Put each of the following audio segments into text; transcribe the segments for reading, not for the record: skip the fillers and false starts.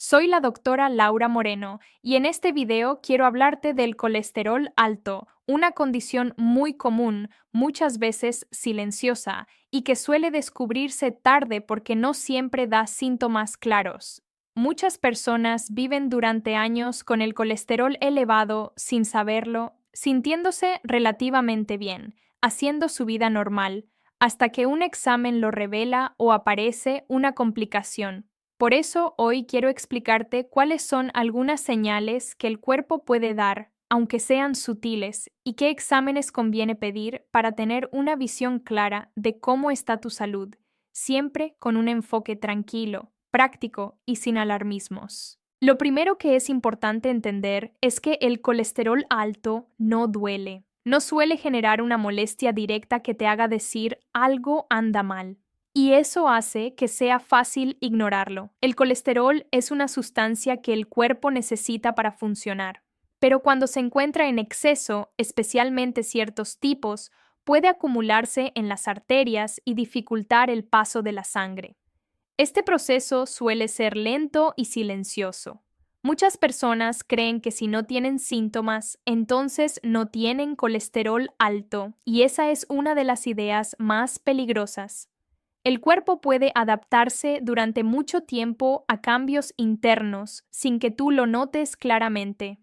Soy la doctora Laura Moreno y en este video quiero hablarte del colesterol alto, una condición muy común, muchas veces silenciosa, y que suele descubrirse tarde porque no siempre da síntomas claros. Muchas personas viven durante años con el colesterol elevado sin saberlo, sintiéndose relativamente bien, haciendo su vida normal, hasta que un examen lo revela o aparece una complicación. Por eso hoy quiero explicarte cuáles son algunas señales que el cuerpo puede dar, aunque sean sutiles, y qué exámenes conviene pedir para tener una visión clara de cómo está tu salud, siempre con un enfoque tranquilo, práctico y sin alarmismos. Lo primero que es importante entender es que el colesterol alto no duele. No suele generar una molestia directa que te haga decir algo anda mal. Y eso hace que sea fácil ignorarlo. El colesterol es una sustancia que el cuerpo necesita para funcionar, pero cuando se encuentra en exceso, especialmente ciertos tipos, puede acumularse en las arterias y dificultar el paso de la sangre. Este proceso suele ser lento y silencioso. Muchas personas creen que si no tienen síntomas, entonces no tienen colesterol alto, y esa es una de las ideas más peligrosas. El cuerpo puede adaptarse durante mucho tiempo a cambios internos sin que tú lo notes claramente.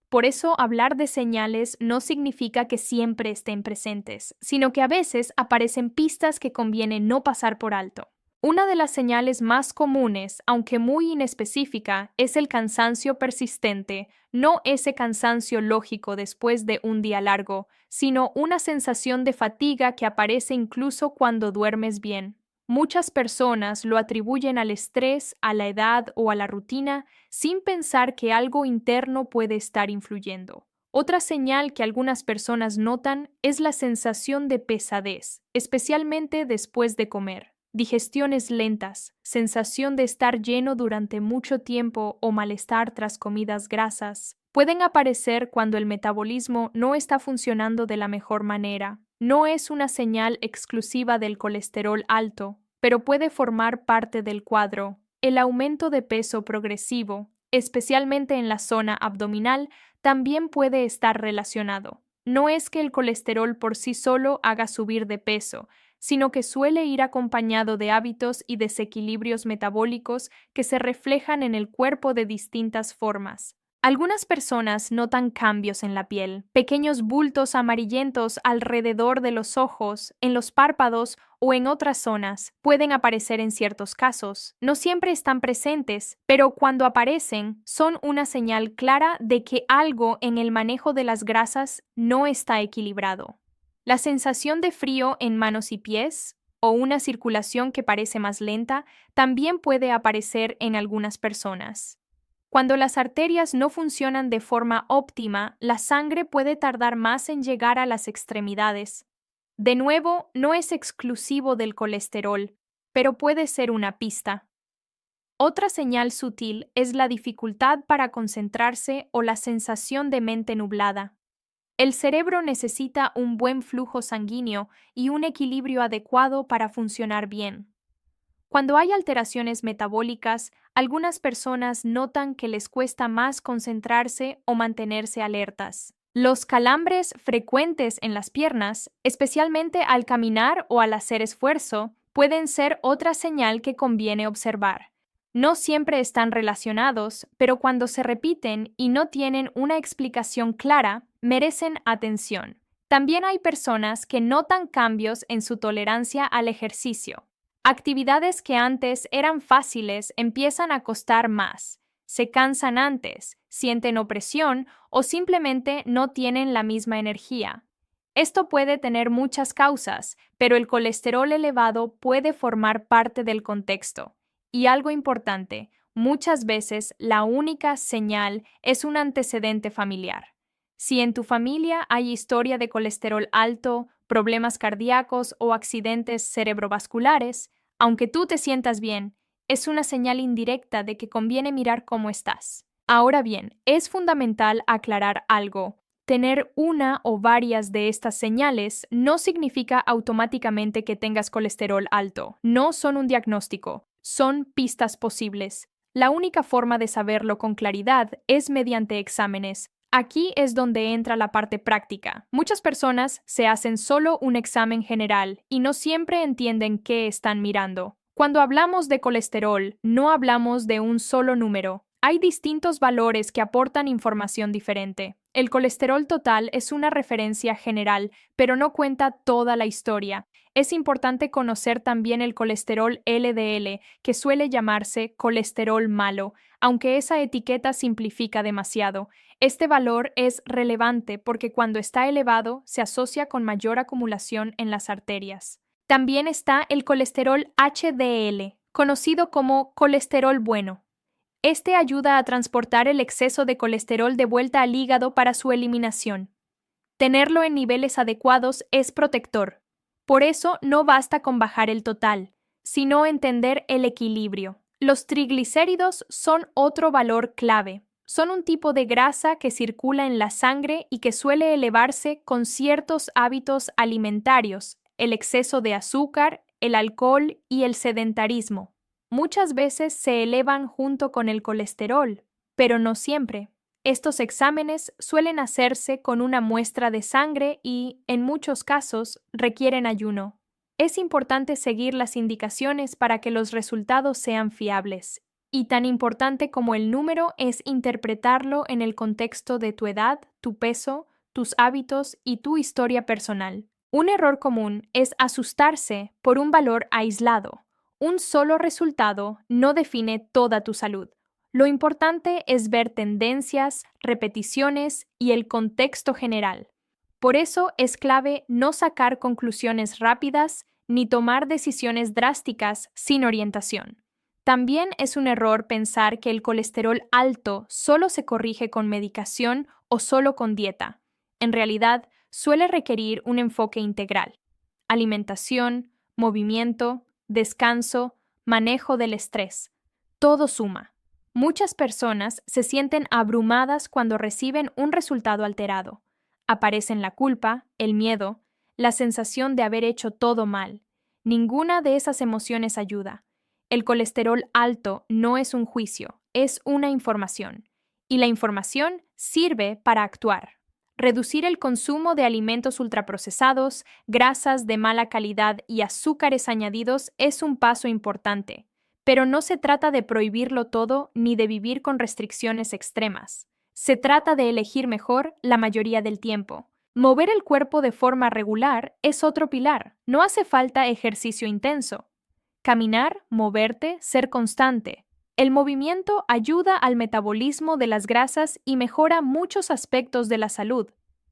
Por eso hablar de señales no significa que siempre estén presentes, sino que a veces aparecen pistas que conviene no pasar por alto. Una de las señales más comunes, aunque muy inespecífica, es el cansancio persistente, no ese cansancio lógico después de un día largo, sino una sensación de fatiga que aparece incluso cuando duermes bien. Muchas personas lo atribuyen al estrés, a la edad o a la rutina, sin pensar que algo interno puede estar influyendo. Otra señal que algunas personas notan es la sensación de pesadez, especialmente después de comer. Digestiones lentas, sensación de estar lleno durante mucho tiempo o malestar tras comidas grasas pueden aparecer cuando el metabolismo no está funcionando de la mejor manera. No es una señal exclusiva del colesterol alto, pero puede formar parte del cuadro. El aumento de peso progresivo, especialmente en la zona abdominal, también puede estar relacionado. No es que el colesterol por sí solo haga subir de peso, sino que suele ir acompañado de hábitos y desequilibrios metabólicos que se reflejan en el cuerpo de distintas formas. Algunas personas notan cambios en la piel, pequeños bultos amarillentos alrededor de los ojos, en los párpados o en otras zonas. Pueden aparecer en ciertos casos. No siempre están presentes, pero cuando aparecen, son una señal clara de que algo en el manejo de las grasas no está equilibrado. La sensación de frío en manos y pies, o una circulación que parece más lenta, también puede aparecer en algunas personas. Cuando las arterias no funcionan de forma óptima, la sangre puede tardar más en llegar a las extremidades. De nuevo, no es exclusivo del colesterol, pero puede ser una pista. Otra señal sutil es la dificultad para concentrarse o la sensación de mente nublada. El cerebro necesita un buen flujo sanguíneo y un equilibrio adecuado para funcionar bien. Cuando hay alteraciones metabólicas, algunas personas notan que les cuesta más concentrarse o mantenerse alertas. Los calambres frecuentes en las piernas, especialmente al caminar o al hacer esfuerzo, pueden ser otra señal que conviene observar. No siempre están relacionados, pero cuando se repiten y no tienen una explicación clara, merecen atención. También hay personas que notan cambios en su tolerancia al ejercicio. Actividades que antes eran fáciles empiezan a costar más, se cansan antes, sienten opresión o simplemente no tienen la misma energía. Esto puede tener muchas causas, pero el colesterol elevado puede formar parte del contexto. Y algo importante, muchas veces la única señal es un antecedente familiar. Si en tu familia hay historia de colesterol alto, problemas cardíacos o accidentes cerebrovasculares, aunque tú te sientas bien, es una señal indirecta de que conviene mirar cómo estás. Ahora bien, es fundamental aclarar algo. Tener una o varias de estas señales no significa automáticamente que tengas colesterol alto. No son un diagnóstico, son pistas posibles. La única forma de saberlo con claridad es mediante exámenes. Aquí es donde entra la parte práctica. Muchas personas se hacen solo un examen general y no siempre entienden qué están mirando. Cuando hablamos de colesterol, no hablamos de un solo número. Hay distintos valores que aportan información diferente. El colesterol total es una referencia general, pero no cuenta toda la historia. Es importante conocer también el colesterol LDL, que suele llamarse colesterol malo, aunque esa etiqueta simplifica demasiado. Este valor es relevante porque cuando está elevado se asocia con mayor acumulación en las arterias. También está el colesterol HDL, conocido como colesterol bueno. Este ayuda a transportar el exceso de colesterol de vuelta al hígado para su eliminación. Tenerlo en niveles adecuados es protector. Por eso no basta con bajar el total, sino entender el equilibrio. Los triglicéridos son otro valor clave. Son un tipo de grasa que circula en la sangre y que suele elevarse con ciertos hábitos alimentarios, el exceso de azúcar, el alcohol y el sedentarismo. Muchas veces se elevan junto con el colesterol, pero no siempre. Estos exámenes suelen hacerse con una muestra de sangre y, en muchos casos, requieren ayuno. Es importante seguir las indicaciones para que los resultados sean fiables. Y tan importante como el número es interpretarlo en el contexto de tu edad, tu peso, tus hábitos y tu historia personal. Un error común es asustarse por un valor aislado. Un solo resultado no define toda tu salud. Lo importante es ver tendencias, repeticiones y el contexto general. Por eso es clave no sacar conclusiones rápidas ni tomar decisiones drásticas sin orientación. También es un error pensar que el colesterol alto solo se corrige con medicación o solo con dieta. En realidad, suele requerir un enfoque integral. Alimentación, movimiento, descanso, manejo del estrés. Todo suma. Muchas personas se sienten abrumadas cuando reciben un resultado alterado. Aparecen la culpa, el miedo, la sensación de haber hecho todo mal. Ninguna de esas emociones ayuda. El colesterol alto no es un juicio, es una información. Y la información sirve para actuar. Reducir el consumo de alimentos ultraprocesados, grasas de mala calidad y azúcares añadidos es un paso importante. Pero no se trata de prohibirlo todo ni de vivir con restricciones extremas. Se trata de elegir mejor la mayoría del tiempo. Mover el cuerpo de forma regular es otro pilar. No hace falta ejercicio intenso. Caminar, moverte, ser constante. El movimiento ayuda al metabolismo de las grasas y mejora muchos aspectos de la salud.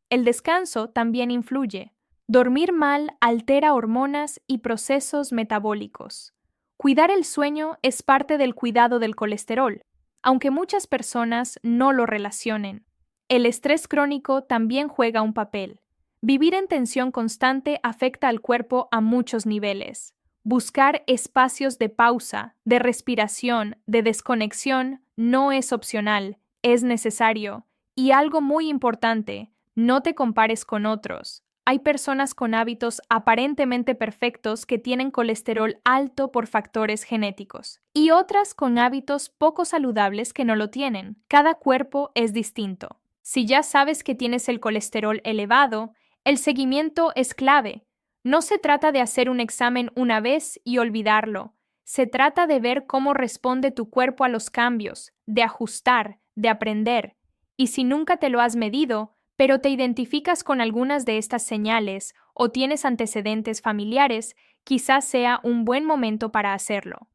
El descanso también influye. Dormir mal altera hormonas y procesos metabólicos. Cuidar el sueño es parte del cuidado del colesterol, aunque muchas personas no lo relacionen. El estrés crónico también juega un papel. Vivir en tensión constante afecta al cuerpo a muchos niveles. Buscar espacios de pausa, de respiración, de desconexión no es opcional, es necesario. Y algo muy importante, no te compares con otros. Hay personas con hábitos aparentemente perfectos que tienen colesterol alto por factores genéticos y otras con hábitos poco saludables que no lo tienen. Cada cuerpo es distinto. Si ya sabes que tienes el colesterol elevado, el seguimiento es clave. No se trata de hacer un examen una vez y olvidarlo. Se trata de ver cómo responde tu cuerpo a los cambios, de ajustar, de aprender. Y si nunca te lo has medido, pero te identificas con algunas de estas señales o tienes antecedentes familiares, quizás sea un buen momento para hacerlo.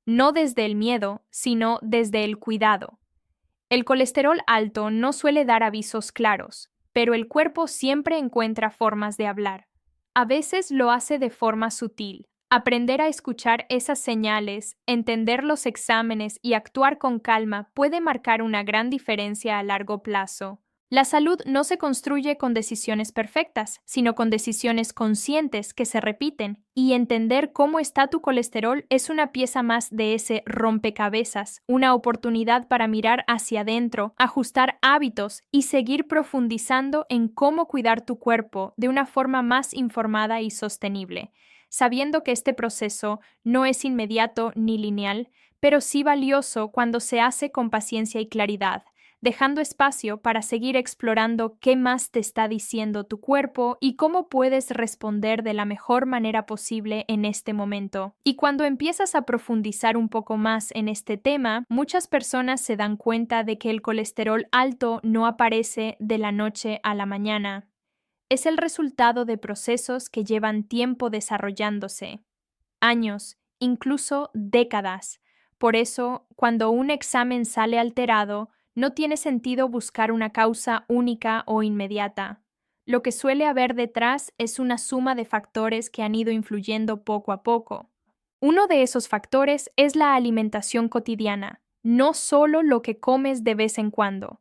No desde el miedo, sino desde el cuidado. El colesterol alto no suele dar avisos claros, pero el cuerpo siempre encuentra formas de hablar. A veces lo hace de forma sutil. Aprender a escuchar esas señales, entender los exámenes y actuar con calma puede marcar una gran diferencia a largo plazo. La salud no se construye con decisiones perfectas, sino con decisiones conscientes que se repiten, y entender cómo está tu colesterol es una pieza más de ese rompecabezas, una oportunidad para mirar hacia adentro, ajustar hábitos y seguir profundizando en cómo cuidar tu cuerpo de una forma más informada y sostenible, sabiendo que este proceso no es inmediato ni lineal, pero sí valioso cuando se hace con paciencia y claridad, dejando espacio para seguir explorando qué más te está diciendo tu cuerpo y cómo puedes responder de la mejor manera posible en este momento. Y cuando empiezas a profundizar un poco más en este tema, muchas personas se dan cuenta de que el colesterol alto no aparece de la noche a la mañana. Es el resultado de procesos que llevan tiempo desarrollándose, años, incluso décadas. Por eso, cuando un examen sale alterado, no tiene sentido buscar una causa única o inmediata. Lo que suele haber detrás es una suma de factores que han ido influyendo poco a poco. Uno de esos factores es la alimentación cotidiana, no solo lo que comes de vez en cuando.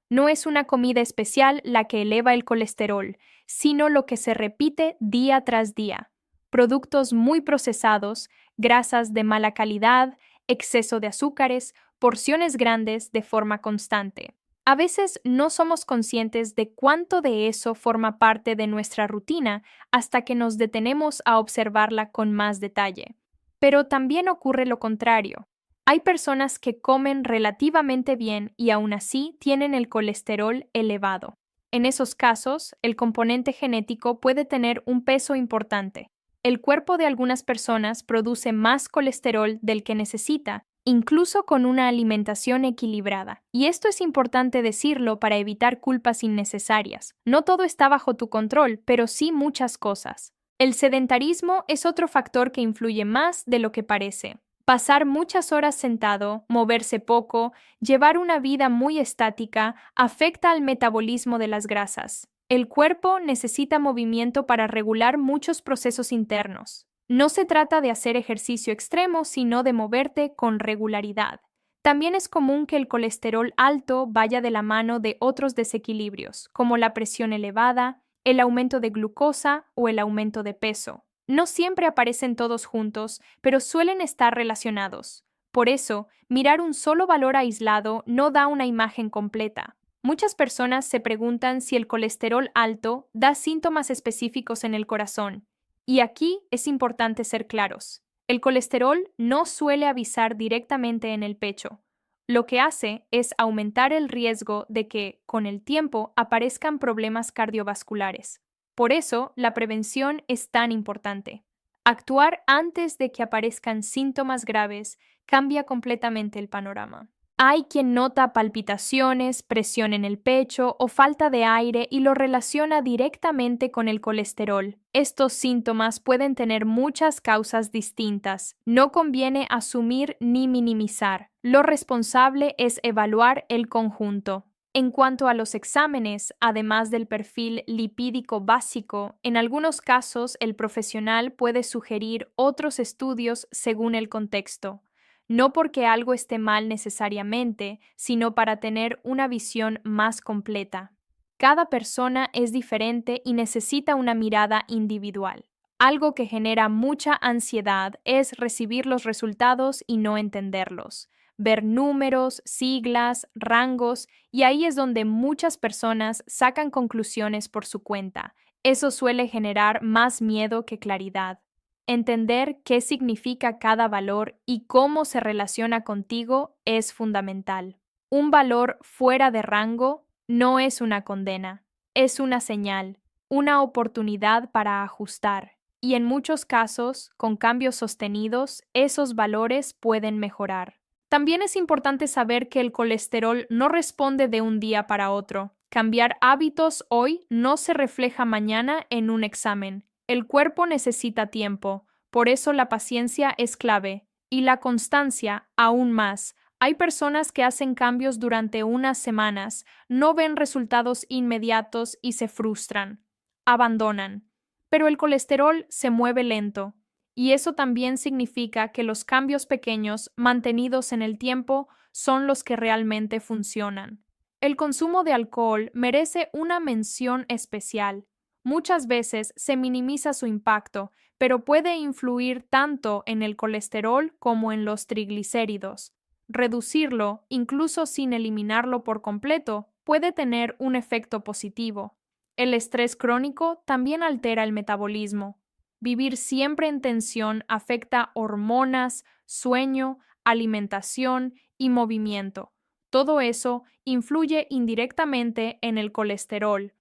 No es una comida especial la que eleva el colesterol, sino lo que se repite día tras día. Productos muy procesados, grasas de mala calidad, exceso de azúcares, porciones grandes de forma constante. A veces no somos conscientes de cuánto de eso forma parte de nuestra rutina hasta que nos detenemos a observarla con más detalle. Pero también ocurre lo contrario. Hay personas que comen relativamente bien y aún así tienen el colesterol elevado. En esos casos, el componente genético puede tener un peso importante. El cuerpo de algunas personas produce más colesterol del que necesita, incluso con una alimentación equilibrada. Y esto es importante decirlo para evitar culpas innecesarias. No todo está bajo tu control, pero sí muchas cosas. El sedentarismo es otro factor que influye más de lo que parece. Pasar muchas horas sentado, moverse poco, llevar una vida muy estática afecta al metabolismo de las grasas. El cuerpo necesita movimiento para regular muchos procesos internos. No se trata de hacer ejercicio extremo, sino de moverte con regularidad. También es común que el colesterol alto vaya de la mano de otros desequilibrios, como la presión elevada, el aumento de glucosa o el aumento de peso. No siempre aparecen todos juntos, pero suelen estar relacionados. Por eso, mirar un solo valor aislado no da una imagen completa. Muchas personas se preguntan si el colesterol alto da síntomas específicos en el corazón. Y aquí es importante ser claros. El colesterol no suele avisar directamente en el pecho. Lo que hace es aumentar el riesgo de que, con el tiempo, aparezcan problemas cardiovasculares. Por eso, la prevención es tan importante. Actuar antes de que aparezcan síntomas graves cambia completamente el panorama. Hay quien nota palpitaciones, presión en el pecho o falta de aire y lo relaciona directamente con el colesterol. Estos síntomas pueden tener muchas causas distintas. No conviene asumir ni minimizar. Lo responsable es evaluar el conjunto. En cuanto a los exámenes, además del perfil lipídico básico, en algunos casos el profesional puede sugerir otros estudios según el contexto. No porque algo esté mal necesariamente, sino para tener una visión más completa. Cada persona es diferente y necesita una mirada individual. Algo que genera mucha ansiedad es recibir los resultados y no entenderlos, ver números, siglas, rangos, y ahí es donde muchas personas sacan conclusiones por su cuenta. Eso suele generar más miedo que claridad. Entender qué significa cada valor y cómo se relaciona contigo es fundamental. Un valor fuera de rango no es una condena, es una señal, una oportunidad para ajustar. Y en muchos casos, con cambios sostenidos, esos valores pueden mejorar. También es importante saber que el colesterol no responde de un día para otro. Cambiar hábitos hoy no se refleja mañana en un examen. El cuerpo necesita tiempo, por eso la paciencia es clave, y la constancia aún más. Hay personas que hacen cambios durante unas semanas, no ven resultados inmediatos y se frustran, abandonan. Pero el colesterol se mueve lento, y eso también significa que los cambios pequeños mantenidos en el tiempo son los que realmente funcionan. El consumo de alcohol merece una mención especial. Muchas veces se minimiza su impacto, pero puede influir tanto en el colesterol como en los triglicéridos. Reducirlo, incluso sin eliminarlo por completo, puede tener un efecto positivo. El estrés crónico también altera el metabolismo. Vivir siempre en tensión afecta hormonas, sueño, alimentación y movimiento. Todo eso influye indirectamente en el colesterol.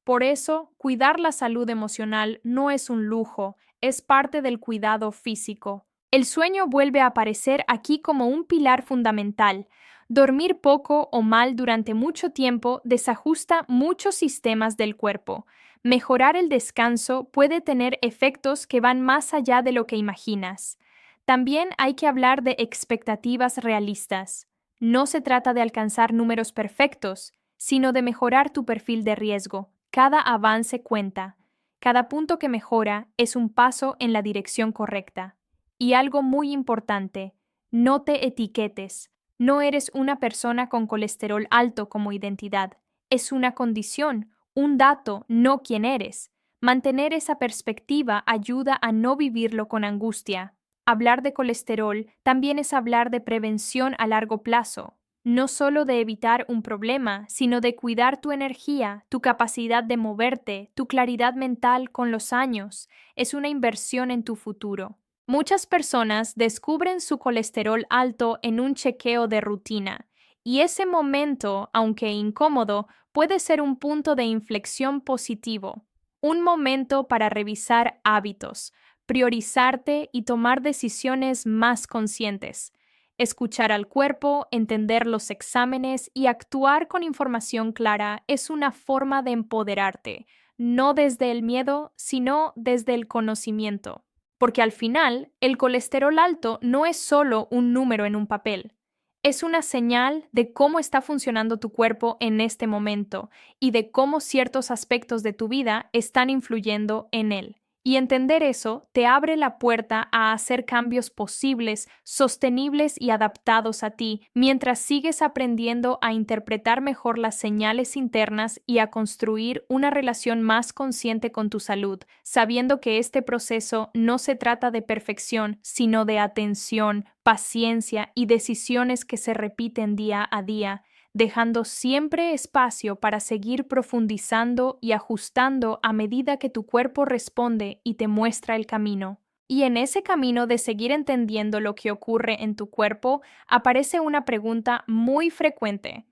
Por eso, cuidar la salud emocional no es un lujo, es parte del cuidado físico. El sueño vuelve a aparecer aquí como un pilar fundamental. Dormir poco o mal durante mucho tiempo desajusta muchos sistemas del cuerpo. Mejorar el descanso puede tener efectos que van más allá de lo que imaginas. También hay que hablar de expectativas realistas. No se trata de alcanzar números perfectos, sino de mejorar tu perfil de riesgo. Cada avance cuenta. Cada punto que mejora es un paso en la dirección correcta. Y algo muy importante, no te etiquetes. No eres una persona con colesterol alto como identidad. Es una condición, un dato, no quién eres. Mantener esa perspectiva ayuda a no vivirlo con angustia. Hablar de colesterol también es hablar de prevención a largo plazo, no solo de evitar un problema, sino de cuidar tu energía, tu capacidad de moverte, tu claridad mental con los años. Es una inversión en tu futuro. Muchas personas descubren su colesterol alto en un chequeo de rutina, y ese momento, aunque incómodo, puede ser un punto de inflexión positivo, un momento para revisar hábitos, priorizarte y tomar decisiones más conscientes. Escuchar al cuerpo, entender los exámenes y actuar con información clara es una forma de empoderarte, no desde el miedo, sino desde el conocimiento. Porque al final, el colesterol alto no es solo un número en un papel. Es una señal de cómo está funcionando tu cuerpo en este momento y de cómo ciertos aspectos de tu vida están influyendo en él. Y entender eso te abre la puerta a hacer cambios posibles, sostenibles y adaptados a ti, mientras sigues aprendiendo a interpretar mejor las señales internas y a construir una relación más consciente con tu salud, sabiendo que este proceso no se trata de perfección, sino de atención, paciencia y decisiones que se repiten día a día, dejando siempre espacio para seguir profundizando y ajustando a medida que tu cuerpo responde y te muestra el camino. Y en ese camino de seguir entendiendo lo que ocurre en tu cuerpo, aparece una pregunta muy frecuente.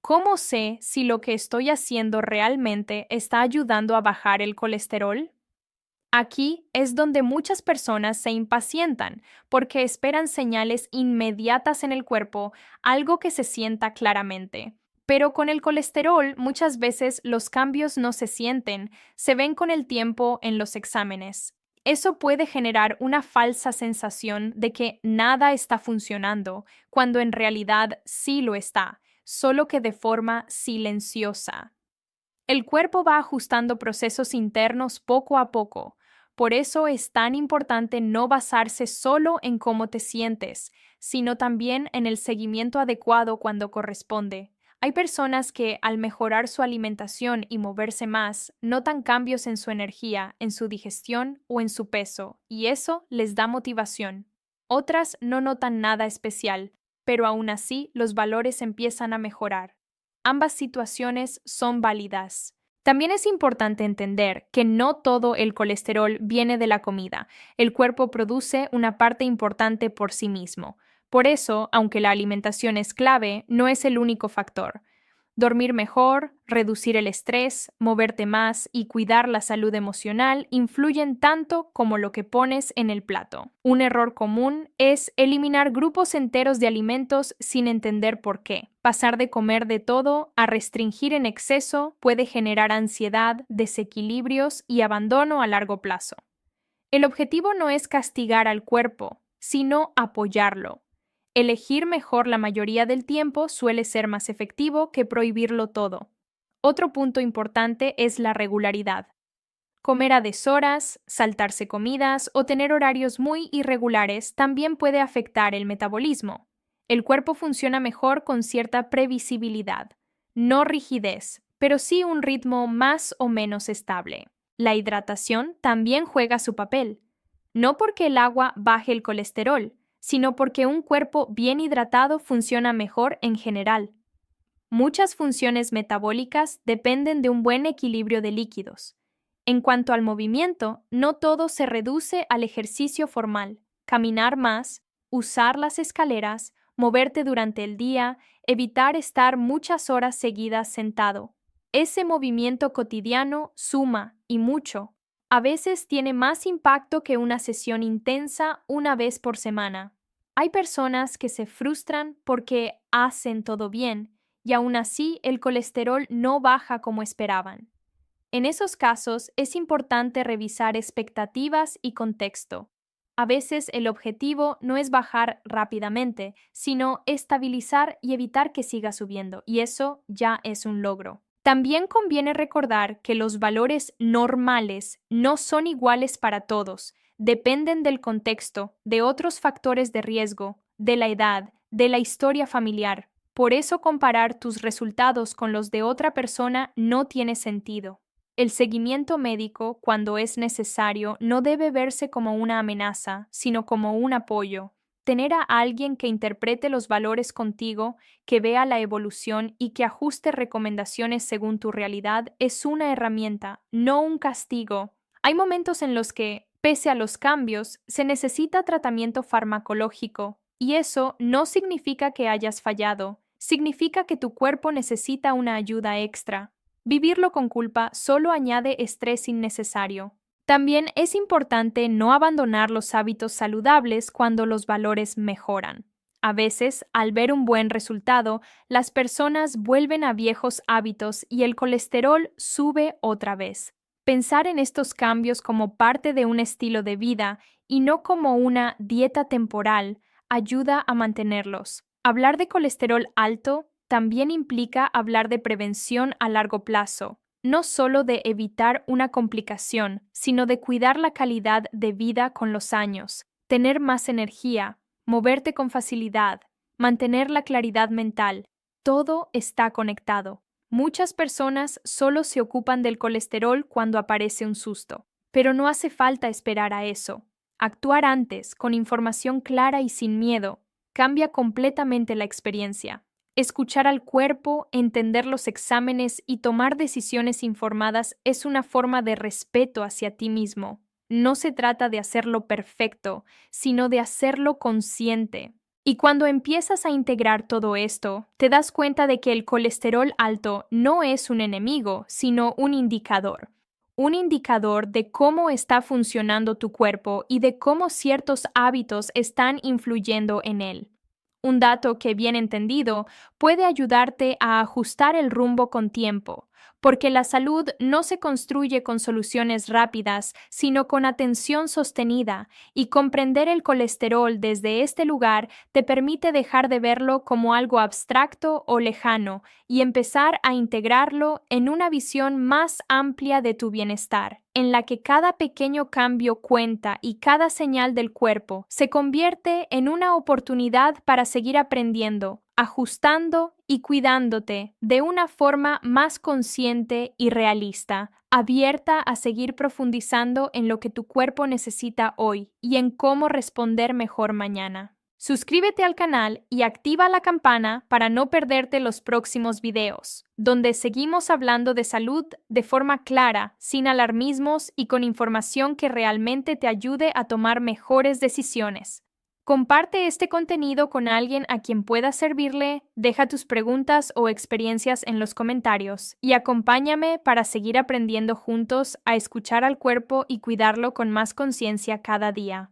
¿Cómo sé si lo que estoy haciendo realmente está ayudando a bajar el colesterol? Aquí es donde muchas personas se impacientan porque esperan señales inmediatas en el cuerpo, algo que se sienta claramente. Pero con el colesterol muchas veces los cambios no se sienten, se ven con el tiempo en los exámenes. Eso puede generar una falsa sensación de que nada está funcionando, cuando en realidad sí lo está, solo que de forma silenciosa. El cuerpo va ajustando procesos internos poco a poco. Por eso es tan importante no basarse solo en cómo te sientes, sino también en el seguimiento adecuado cuando corresponde. Hay personas que, al mejorar su alimentación y moverse más, notan cambios en su energía, en su digestión o en su peso, y eso les da motivación. Otras no notan nada especial, pero aún así los valores empiezan a mejorar. Ambas situaciones son válidas. También es importante entender que no todo el colesterol viene de la comida. El cuerpo produce una parte importante por sí mismo. Por eso, aunque la alimentación es clave, no es el único factor. Dormir mejor, reducir el estrés, moverte más y cuidar la salud emocional influyen tanto como lo que pones en el plato. Un error común es eliminar grupos enteros de alimentos sin entender por qué. Pasar de comer de todo a restringir en exceso puede generar ansiedad, desequilibrios y abandono a largo plazo. El objetivo no es castigar al cuerpo, sino apoyarlo. Elegir mejor la mayoría del tiempo suele ser más efectivo que prohibirlo todo. Otro punto importante es la regularidad. Comer a deshoras, saltarse comidas o tener horarios muy irregulares también puede afectar el metabolismo. El cuerpo funciona mejor con cierta previsibilidad, no rigidez, pero sí un ritmo más o menos estable. La hidratación también juega su papel. No porque el agua baje el colesterol, sino porque un cuerpo bien hidratado funciona mejor en general. Muchas funciones metabólicas dependen de un buen equilibrio de líquidos. En cuanto al movimiento, no todo se reduce al ejercicio formal. Caminar más, usar las escaleras, moverte durante el día, evitar estar muchas horas seguidas sentado. Ese movimiento cotidiano suma y mucho. A veces tiene más impacto que una sesión intensa una vez por semana. Hay personas que se frustran porque hacen todo bien y aún así el colesterol no baja como esperaban. En esos casos es importante revisar expectativas y contexto. A veces el objetivo no es bajar rápidamente, sino estabilizar y evitar que siga subiendo, y eso ya es un logro. También conviene recordar que los valores normales no son iguales para todos, dependen del contexto, de otros factores de riesgo, de la edad, de la historia familiar. Por eso comparar tus resultados con los de otra persona no tiene sentido. El seguimiento médico, cuando es necesario, no debe verse como una amenaza, sino como un apoyo. Tener a alguien que interprete los valores contigo, que vea la evolución y que ajuste recomendaciones según tu realidad es una herramienta, no un castigo. Hay momentos en los que, pese a los cambios, se necesita tratamiento farmacológico, y eso no significa que hayas fallado, significa que tu cuerpo necesita una ayuda extra. Vivirlo con culpa solo añade estrés innecesario. También es importante no abandonar los hábitos saludables cuando los valores mejoran. A veces, al ver un buen resultado, las personas vuelven a viejos hábitos y el colesterol sube otra vez. Pensar en estos cambios como parte de un estilo de vida y no como una dieta temporal ayuda a mantenerlos. Hablar de colesterol alto también implica hablar de prevención a largo plazo, no solo de evitar una complicación, sino de cuidar la calidad de vida con los años, tener más energía, moverte con facilidad, mantener la claridad mental. Todo está conectado. Muchas personas solo se ocupan del colesterol cuando aparece un susto, pero no hace falta esperar a eso. Actuar antes, con información clara y sin miedo, cambia completamente la experiencia. Escuchar al cuerpo, entender los exámenes y tomar decisiones informadas es una forma de respeto hacia ti mismo. No se trata de hacerlo perfecto, sino de hacerlo consciente. Y cuando empiezas a integrar todo esto, te das cuenta de que el colesterol alto no es un enemigo, sino un indicador. Un indicador de cómo está funcionando tu cuerpo y de cómo ciertos hábitos están influyendo en él. Un dato que, bien entendido, puede ayudarte a ajustar el rumbo con tiempo, porque la salud no se construye con soluciones rápidas, sino con atención sostenida, y comprender el colesterol desde este lugar te permite dejar de verlo como algo abstracto o lejano y empezar a integrarlo en una visión más amplia de tu bienestar, en la que cada pequeño cambio cuenta y cada señal del cuerpo se convierte en una oportunidad para seguir aprendiendo, ajustando y cuidándote de una forma más consciente y realista, abierta a seguir profundizando en lo que tu cuerpo necesita hoy y en cómo responder mejor mañana. Suscríbete al canal y activa la campana para no perderte los próximos videos, donde seguimos hablando de salud de forma clara, sin alarmismos y con información que realmente te ayude a tomar mejores decisiones. Comparte este contenido con alguien a quien pueda servirle, deja tus preguntas o experiencias en los comentarios y acompáñame para seguir aprendiendo juntos a escuchar al cuerpo y cuidarlo con más conciencia cada día.